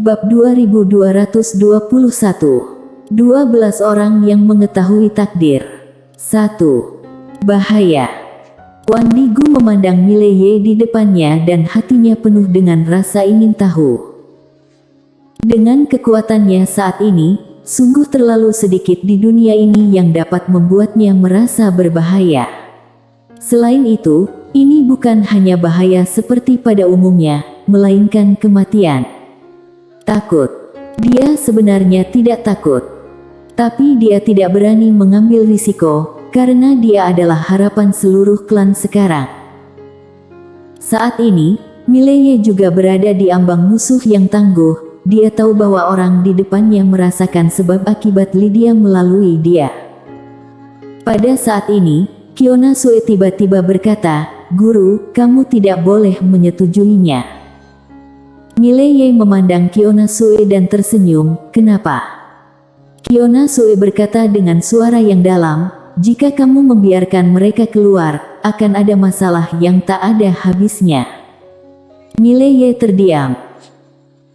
Bab 2221. 12 orang yang mengetahui takdir. 1. Bahaya. Wan Nigu memandang Mileye di depannya dan hatinya penuh dengan rasa ingin tahu. Dengan kekuatannya saat ini, sungguh terlalu sedikit di dunia ini yang dapat membuatnya merasa berbahaya. Selain itu, ini bukan hanya bahaya seperti pada umumnya, melainkan kematian. Takut. Dia sebenarnya tidak takut. Tapi dia tidak berani mengambil risiko, karena dia adalah harapan seluruh klan sekarang. Saat ini, Mileye juga berada di ambang musuh yang tangguh. Dia tahu bahwa orang di depannya merasakan sebab akibat Lydia melalui dia. Pada saat ini, Qiona Sue tiba-tiba berkata, "Guru, kamu tidak boleh menyetujuinya." Mileye memandang Qiona Sue dan tersenyum. "Kenapa?" Qiona Sue berkata dengan suara yang dalam, "Jika kamu membiarkan mereka keluar, akan ada masalah yang tak ada habisnya." Mileye terdiam.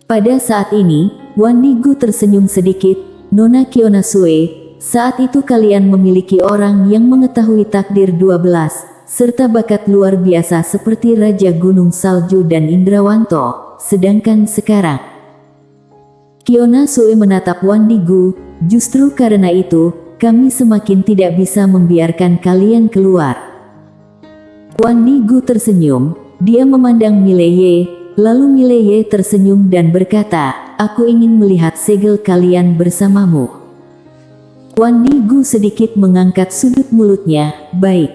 Pada saat ini, Wan Nigu tersenyum sedikit. "Nona Qiona Sue, saat itu kalian memiliki orang yang mengetahui takdir 12, serta bakat luar biasa seperti Raja Gunung Salju dan Indrawanto. Sedangkan sekarang..." Qiona Sue menatap Wan Nigu. "Justru karena itu, kami semakin tidak bisa membiarkan kalian keluar." Wan Nigu tersenyum. Dia memandang Mileye, lalu Mileye tersenyum dan berkata, "Aku ingin melihat segel kalian bersamamu." Wan Nigu sedikit mengangkat sudut mulutnya. "Baik."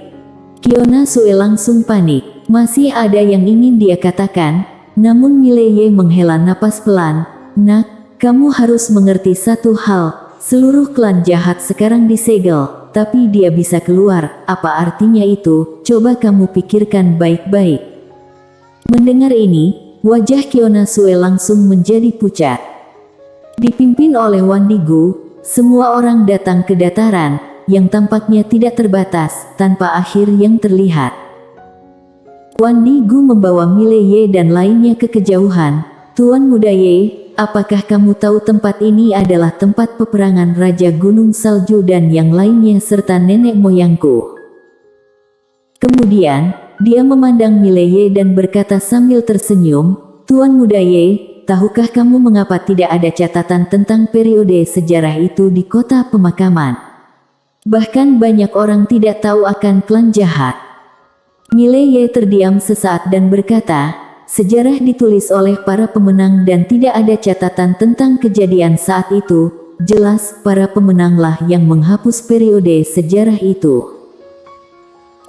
Qiona Sue langsung panik. Masih ada yang ingin dia katakan, namun Mileye menghela napas pelan. "Nak, kamu harus mengerti satu hal. Seluruh klan jahat sekarang disegel, tapi dia bisa keluar. Apa artinya itu? Coba kamu pikirkan baik-baik." Mendengar ini, wajah Qiona Sue langsung menjadi pucat. Dipimpin oleh Wan Nigu, semua orang datang ke dataran, yang tampaknya tidak terbatas, tanpa akhir yang terlihat. Wan Nigu membawa Mileye dan lainnya ke kejauhan. "Tuan Muda Ye, apakah kamu tahu tempat ini adalah tempat peperangan Raja Gunung Salju dan yang lainnya serta nenek moyangku?" Kemudian, dia memandang Mileye dan berkata sambil tersenyum, "Tuan Muda Ye, tahukah kamu mengapa tidak ada catatan tentang periode sejarah itu di kota pemakaman? Bahkan banyak orang tidak tahu akan klan jahat." Mileye terdiam sesaat dan berkata, "Sejarah ditulis oleh para pemenang dan tidak ada catatan tentang kejadian saat itu. Jelas, para pemenanglah yang menghapus periode sejarah itu."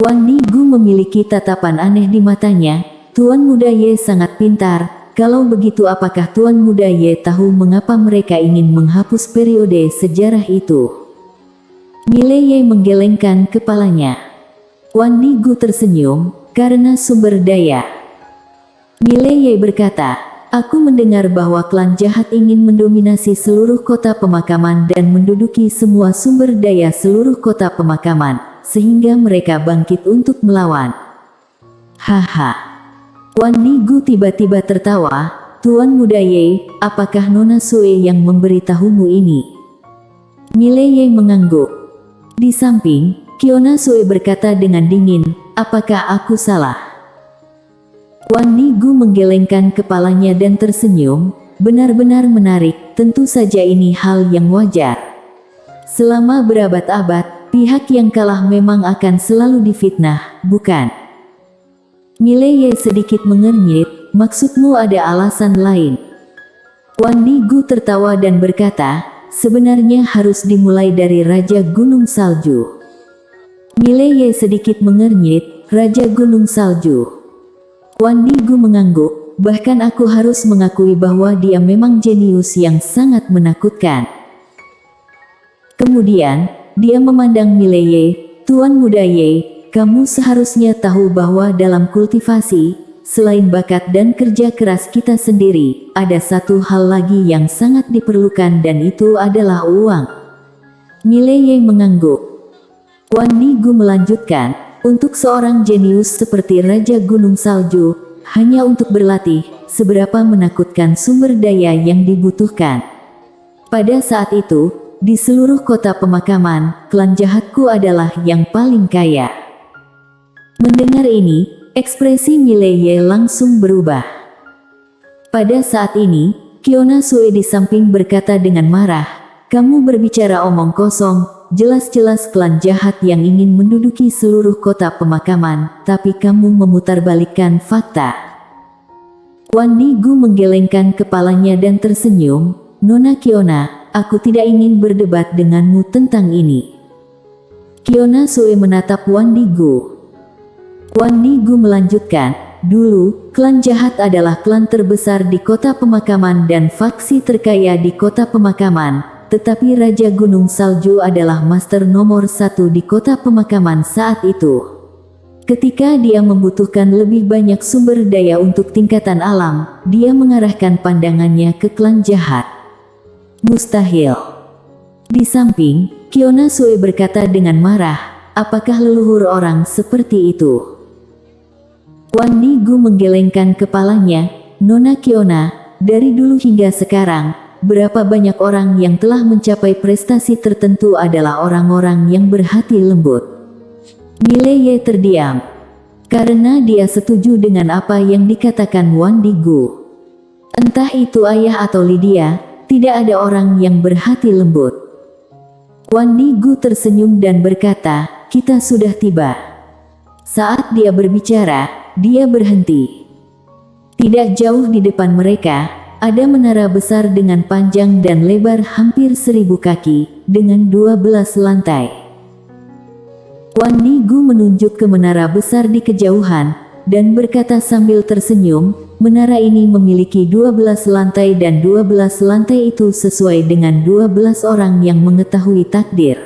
Wan Nigu memiliki tatapan aneh di matanya. Tuan Muda Ye sangat pintar. Kalau begitu apakah Tuan Muda Ye tahu mengapa mereka ingin menghapus periode sejarah itu? Mileye menggelengkan kepalanya. Wan Nigu tersenyum, "Karena sumber daya." Mileye berkata, "Aku mendengar bahwa klan jahat ingin mendominasi seluruh kota pemakaman dan menduduki semua sumber daya seluruh kota pemakaman, sehingga mereka bangkit untuk melawan." Haha. Wan Nigu tiba-tiba tertawa. "Tuan Muda Ye, apakah Nona Sue yang memberitahumu ini?" Mileye mengangguk. Di samping, Qiona Sue berkata dengan dingin, "Apakah aku salah?" Wan Nigu menggelengkan kepalanya dan tersenyum. "Benar-benar menarik, tentu saja ini hal yang wajar. Selama berabad-abad, pihak yang kalah memang akan selalu difitnah, bukan?" Mileye sedikit mengernyit. "Maksudmu ada alasan lain?" Wan Nigu tertawa dan berkata, "Sebenarnya harus dimulai dari Raja Gunung Salju." Mileye sedikit mengernyit. "Raja Gunung Salju?" Wan Nigu mengangguk. "Bahkan aku harus mengakui bahwa dia memang jenius yang sangat menakutkan." Kemudian, dia memandang Mileye. "Tuan Muda Ye, kamu seharusnya tahu bahwa dalam kultivasi, selain bakat dan kerja keras kita sendiri, ada satu hal lagi yang sangat diperlukan dan itu adalah uang." Mileye mengangguk. Wan Nigu melanjutkan, "Untuk seorang jenius seperti Raja Gunung Salju, hanya untuk berlatih, seberapa menakutkan sumber daya yang dibutuhkan. Pada saat itu, di seluruh kota pemakaman, klan jahatku adalah yang paling kaya. Mendengar ini, ekspresi Mileye langsung berubah. Pada saat ini, Kiona Sue di samping berkata dengan marah, "Kamu berbicara omong kosong. Jelas-jelas klan jahat yang ingin menduduki seluruh kota pemakaman, tapi kamu memutarbalikkan fakta." Wan Nigu menggelengkan kepalanya dan tersenyum, "Nona Kiona, aku tidak ingin berdebat denganmu tentang ini." Kiona Sue menatap Wan Nigu. Wan Nigu melanjutkan, "Dulu, klan jahat adalah klan terbesar di kota pemakaman dan faksi terkaya di kota pemakaman. Tetapi Raja Gunung Salju adalah master nomor 1 di kota pemakaman saat itu. Ketika dia membutuhkan lebih banyak sumber daya untuk tingkatan alam, dia mengarahkan pandangannya ke klan jahat. Mustahil." Di samping, Kiona Sue berkata dengan marah, "Apakah leluhur orang seperti itu?" Wan Nigu menggelengkan kepalanya, "Nona Kiona, dari dulu hingga sekarang, berapa banyak orang yang telah mencapai prestasi tertentu adalah orang-orang yang berhati lembut." Mileye terdiam, karena dia setuju dengan apa yang dikatakan Wan Nigu. Entah itu ayah atau Lydia, tidak ada orang yang berhati lembut. Wan Nigu tersenyum dan berkata, "Kita sudah tiba." Saat dia berbicara, dia berhenti. Tidak jauh di depan mereka, ada menara besar dengan panjang dan lebar hampir 1000 kaki, dengan 12 lantai. Wan Nigu menunjuk ke menara besar di kejauhan, dan berkata sambil tersenyum, "Menara ini memiliki 12 lantai dan 12 lantai itu sesuai dengan 12 orang yang mengetahui takdir.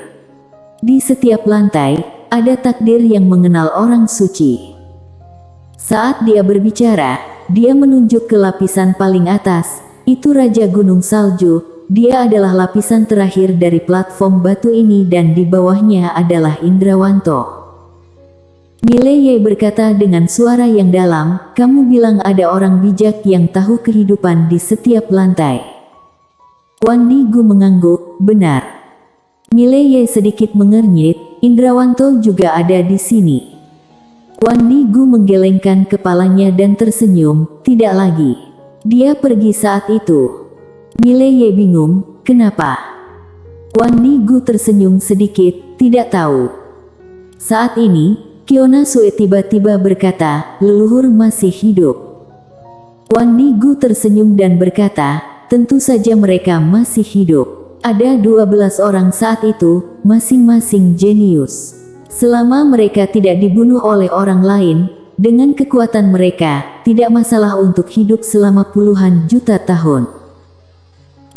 Di setiap lantai, ada takdir yang mengenal orang suci." Saat dia berbicara, dia menunjuk ke lapisan paling atas, "Itu Raja Gunung Salju, dia adalah lapisan terakhir dari platform batu ini dan di bawahnya adalah Indrawanto." Mileye berkata dengan suara yang dalam, "Kamu bilang ada orang bijak yang tahu kehidupan di setiap lantai." Wan Nigu mengangguk, "Benar." Mileye sedikit mengernyit, "Indrawanto juga ada di sini." Wan Nigu menggelengkan kepalanya dan tersenyum, "Tidak lagi." Dia pergi saat itu. Mileye bingung, "Kenapa?" Wan Nigu tersenyum sedikit, "Tidak tahu." Saat ini, Kiona Sue tiba-tiba berkata, "Leluhur masih hidup." Wan Nigu tersenyum dan berkata, "Tentu saja mereka masih hidup. Ada 12 orang saat itu, masing-masing jenius. Selama mereka tidak dibunuh oleh orang lain, dengan kekuatan mereka, tidak masalah untuk hidup selama puluhan juta tahun."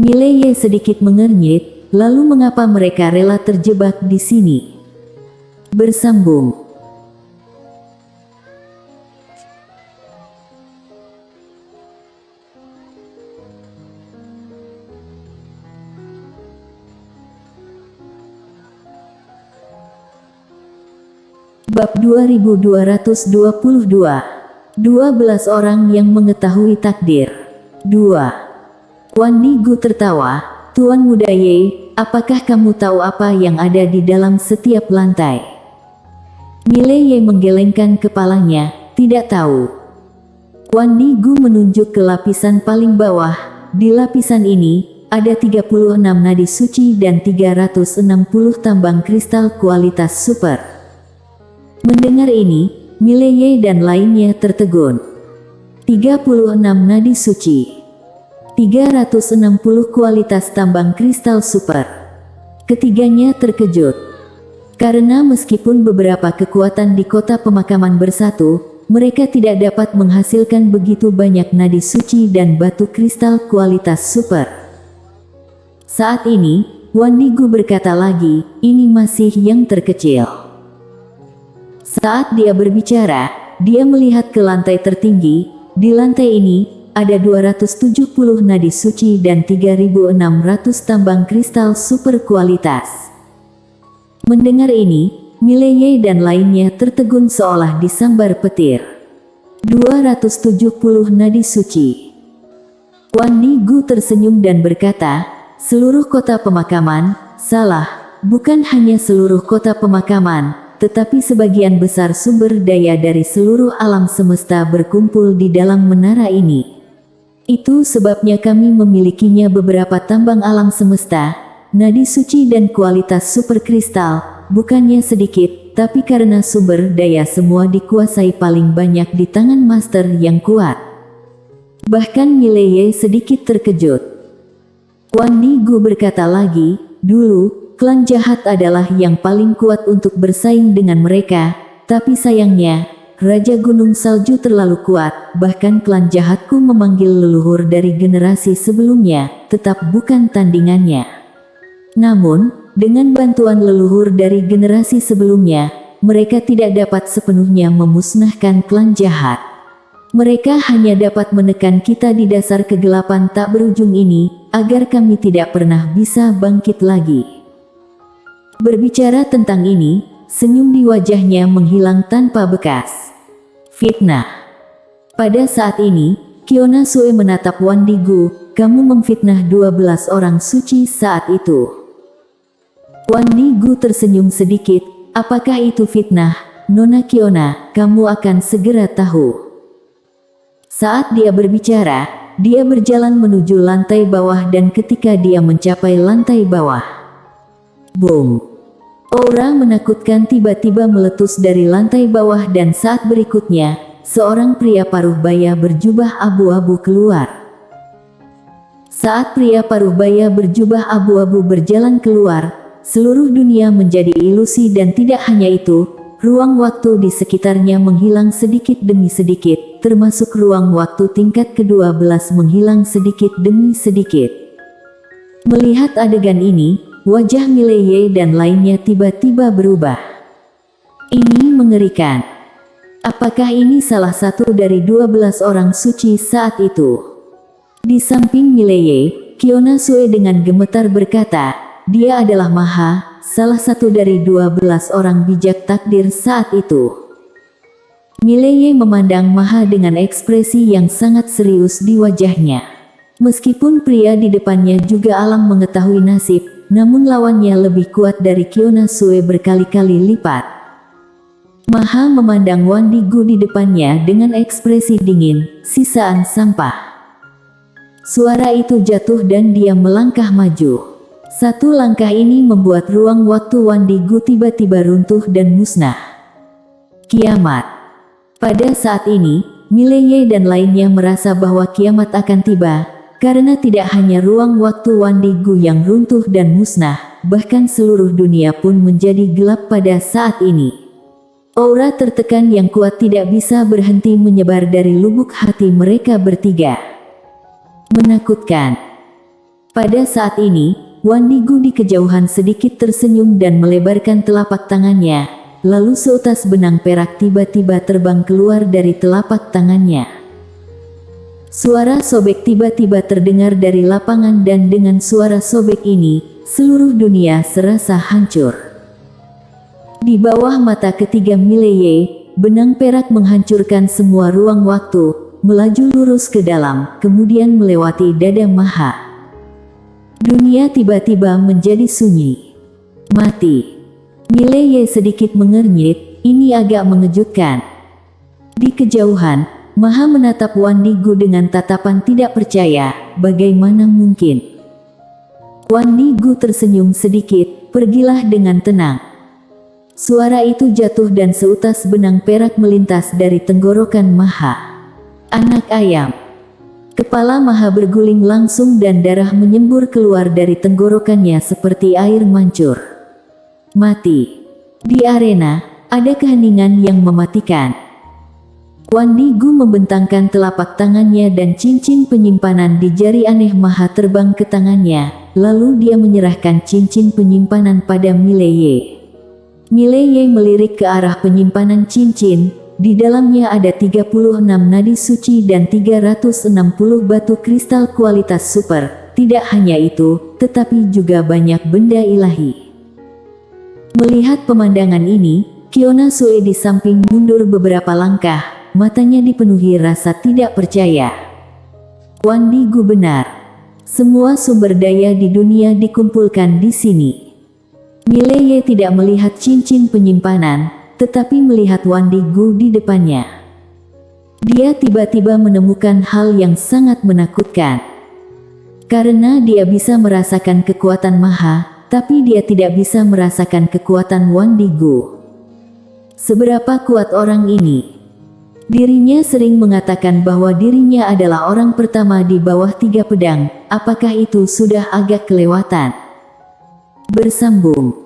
Mileye sedikit mengernyit, "Lalu mengapa mereka rela terjebak di sini?" Bersambung. Bab 2222. 12 orang yang mengetahui takdir. 2. Wan Nigu tertawa, "Tuan Muda Ye, apakah kamu tahu apa yang ada di dalam setiap lantai?" Mileye menggelengkan kepalanya, "Tidak tahu." Wan Nigu menunjuk ke lapisan paling bawah. Di lapisan ini, ada 36 nadi suci dan 360 tambang kristal kualitas super. Mendengar ini, Mileye dan lainnya tertegun. 36 nadi suci, 360 kualitas tambang kristal super. Ketiganya terkejut. Karena meskipun beberapa kekuatan di kota pemakaman bersatu, mereka tidak dapat menghasilkan begitu banyak nadi suci dan batu kristal kualitas super. Saat ini, Wan Nigu berkata lagi, "Ini masih yang terkecil." Saat dia berbicara, dia melihat ke lantai tertinggi. Di lantai ini, ada 270 nadi suci dan 3.600 tambang kristal super kualitas. Mendengar ini, Mileye dan lainnya tertegun seolah disambar petir. 270 nadi suci. Wan Nigu tersenyum dan berkata, seluruh kota pemakaman, salah, bukan hanya seluruh kota pemakaman, tetapi sebagian besar sumber daya dari seluruh alam semesta berkumpul di dalam menara ini. Itu sebabnya kami memilikinya beberapa tambang alam semesta, nadi suci dan kualitas super kristal, bukannya sedikit. Tapi karena sumber daya semua dikuasai paling banyak di tangan master yang kuat. Bahkan Mileye sedikit terkejut. Wan Nigu berkata lagi, dulu, klan jahat adalah yang paling kuat untuk bersaing dengan mereka, tapi sayangnya, Raja Gunung Salju terlalu kuat, bahkan klan jahatku memanggil leluhur dari generasi sebelumnya, tetap bukan tandingannya. Namun, dengan bantuan leluhur dari generasi sebelumnya, mereka tidak dapat sepenuhnya memusnahkan klan jahat. Mereka hanya dapat menekan kita di dasar kegelapan tak berujung ini, agar kami tidak pernah bisa bangkit lagi. Berbicara tentang ini, senyum di wajahnya menghilang tanpa bekas. Fitnah. Pada saat ini, Qiona Sue menatap Wan Nigu, kamu memfitnah 12 orang suci saat itu. Wan Nigu tersenyum sedikit, apakah itu fitnah, Nona Qiona, kamu akan segera tahu. Saat dia berbicara, dia berjalan menuju lantai bawah dan ketika dia mencapai lantai bawah. Boom! Aura menakutkan tiba-tiba meletus dari lantai bawah dan saat berikutnya, seorang pria paruh baya berjubah abu-abu keluar. Saat pria paruh baya berjubah abu-abu berjalan keluar, seluruh dunia menjadi ilusi dan tidak hanya itu, ruang waktu di sekitarnya menghilang sedikit demi sedikit, termasuk ruang waktu tingkat ke-12 menghilang sedikit demi sedikit. Melihat adegan ini, wajah Mileye dan lainnya tiba-tiba berubah. Ini mengerikan. Apakah ini salah satu dari 12 orang suci saat itu? Di samping Mileye, Qiona Sue dengan gemetar berkata, dia adalah Maha, salah satu dari 12 orang bijak takdir saat itu. Mileye memandang Maha dengan ekspresi yang sangat serius di wajahnya. Meskipun pria di depannya juga alam mengetahui nasib, namun lawannya lebih kuat dari Qiona Sue berkali-kali lipat. Maha memandang Wan Nigu di depannya dengan ekspresi dingin, sisaan sampah. Suara itu jatuh dan dia melangkah maju. Satu langkah ini membuat ruang waktu Wan Nigu tiba-tiba runtuh dan musnah. Kiamat. Pada saat ini, Mileye dan lainnya merasa bahwa kiamat akan tiba, karena tidak hanya ruang waktu Wan Nigu yang runtuh dan musnah, bahkan seluruh dunia pun menjadi gelap pada saat ini. Aura tertekan yang kuat tidak bisa berhenti menyebar dari lubuk hati mereka bertiga. Menakutkan. Pada saat ini, Wan Nigu di kejauhan sedikit tersenyum dan melebarkan telapak tangannya, lalu seutas benang perak tiba-tiba terbang keluar dari telapak tangannya. Suara sobek tiba-tiba terdengar dari lapangan dan dengan suara sobek ini, seluruh dunia serasa hancur. Di bawah mata ketiga Mileye, benang perak menghancurkan semua ruang waktu, melaju lurus ke dalam, kemudian melewati dada Maha. Dunia tiba-tiba menjadi sunyi. Mati. Mileye sedikit mengernyit, ini agak mengejutkan. Di kejauhan, Maha menatap Wan Nigu dengan tatapan tidak percaya, bagaimana mungkin? Wan Nigu tersenyum sedikit, pergilah dengan tenang. Suara itu jatuh dan seutas benang perak melintas dari tenggorokan Maha. Anak ayam. Kepala Maha berguling langsung dan darah menyembur keluar dari tenggorokannya seperti air mancur. Mati. Di arena, ada keheningan yang mematikan. Wan Nigu membentangkan telapak tangannya dan cincin penyimpanan di jari aneh Maha terbang ke tangannya, lalu dia menyerahkan cincin penyimpanan pada Mileye. Mileye melirik ke arah penyimpanan cincin. Di dalamnya ada 36 nadi suci dan 360 batu kristal kualitas super. Tidak hanya itu, tetapi juga banyak benda ilahi. Melihat pemandangan ini, Qiona Sue di samping mundur beberapa langkah, matanya dipenuhi rasa tidak percaya. Wan Digu benar. Semua sumber daya di dunia dikumpulkan di sini. Mileye tidak melihat cincin penyimpanan, tetapi melihat Wan Digu di depannya. Dia tiba-tiba menemukan hal yang sangat menakutkan. Karena dia bisa merasakan kekuatan Maha, tapi dia tidak bisa merasakan kekuatan Wan Digu. Seberapa kuat orang ini? Dirinya sering mengatakan bahwa dirinya adalah orang pertama di bawah 3 pedang. Apakah itu sudah agak kelewatan? Bersambung.